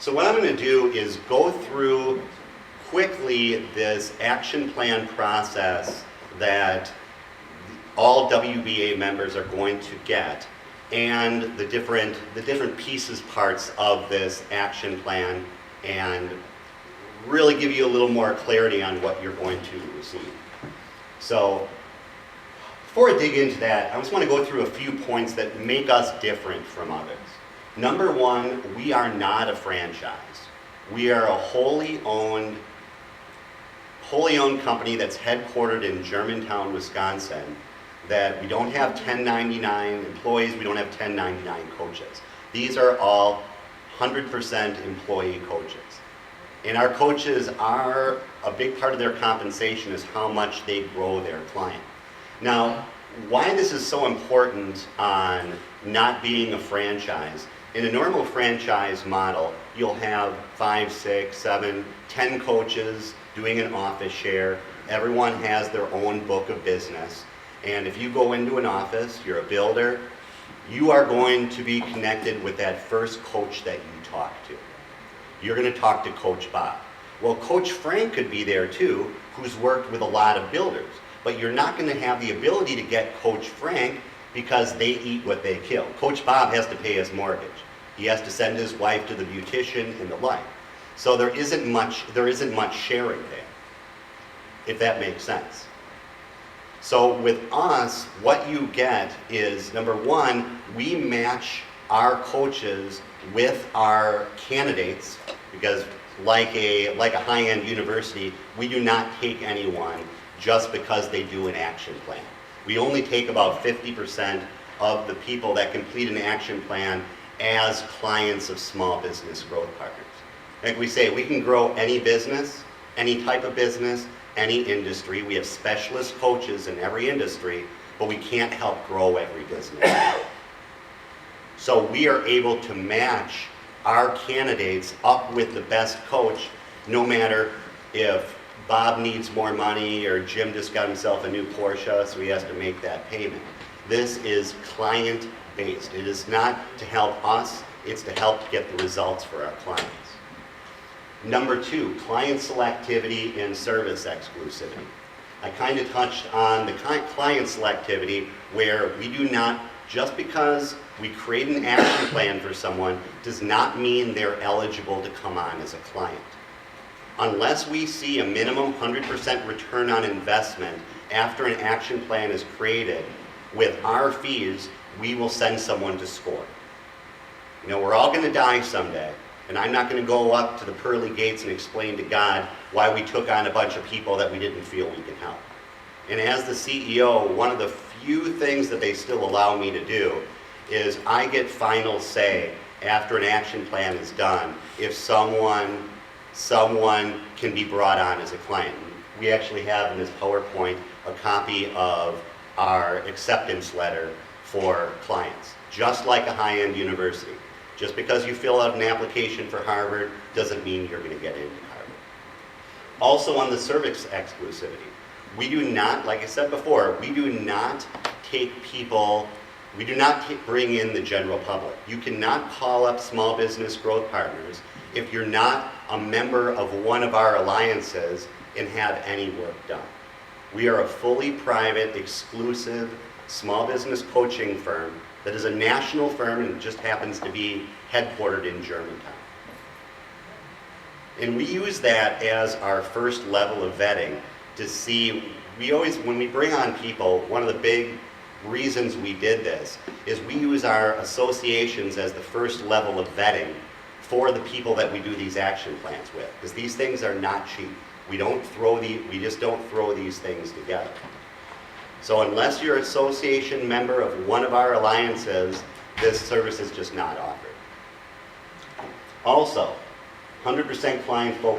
So what I'm going to do is go through quickly this action plan process that all WBA members are going to get, and the different pieces, parts of this action plan, and really give you a little more clarity on what you're going to receive. So before I dig into that, I just want to go through a few points that make us different from others. Number one, we are not a franchise. We are a wholly owned company that's headquartered in Germantown, Wisconsin, that we don't have 1099 employees, we don't have 1099 coaches. These are all 100% employee coaches. And our coaches are, a big part of their compensation is how much they grow their client. Now, why this is so important on not being a franchise, in a normal franchise model, you'll have 5, 6, 7, 10 coaches doing an office share. Everyone has their own book of business. And if you go into an office, you're a builder, you are going to be connected with that first coach that you talk to. You're going to talk to Coach Bob. Well, Coach Frank could be there too, who's worked with a lot of builders. But you're not going to have the ability to get Coach Frank because they eat what they kill. Coach Bob has to pay his mortgage. He has to send his wife to the beautician and the like. So there isn't much sharing there, if that makes sense. So with us, what you get is, number one, we match our coaches with our candidates, because like a high-end university, we do not take anyone just because they do an action plan. We only take about 50% of the people that complete an action plan as clients of small business growth partners. Like we say, we can grow any business, any type of business, any industry. We have specialist coaches in every industry, but we can't help grow every business. So we are able to match our candidates up with the best coach, no matter if Bob needs more money or Jim just got himself a new Porsche, so he has to make that payment. This is client-based. It is not to help us, it's to help get the results for our clients. Number two, client selectivity and service exclusivity. I kind of touched on the client selectivity, where we do not, just because we create an action plan for someone does not mean they're eligible to come on as a client. Unless we see a minimum 100% return on investment after an action plan is created, with our fees, we will send someone to score. You know, we're all going to die someday, and I'm not going to go up to the pearly gates and explain to God why we took on a bunch of people that we didn't feel we could help. And as the CEO, one of the few things that they still allow me to do is I get final say after an action plan is done if someone can be brought on as a client. We actually have in this PowerPoint a copy of our acceptance letter for clients, just like a high-end university. Just because you fill out an application for Harvard doesn't mean you're going to get into Harvard. Also on the service exclusivity, we do not, like I said before, we do not take people, we do not bring in the general public. You cannot call up small business growth partners if you're not a member of one of our alliances and have any work done. We are a fully private, exclusive small business coaching firm that is a national firm and just happens to be headquartered in Germantown. And we use that as our first level of vetting to see, when we bring on people, one of the big reasons we did this is we use our associations as the first level of vetting for the people that we do these action plans with, because these things are not cheap. We just don't throw these things together. So unless you're an association member of one of our alliances, this service is just not offered. Also, 100% client focus.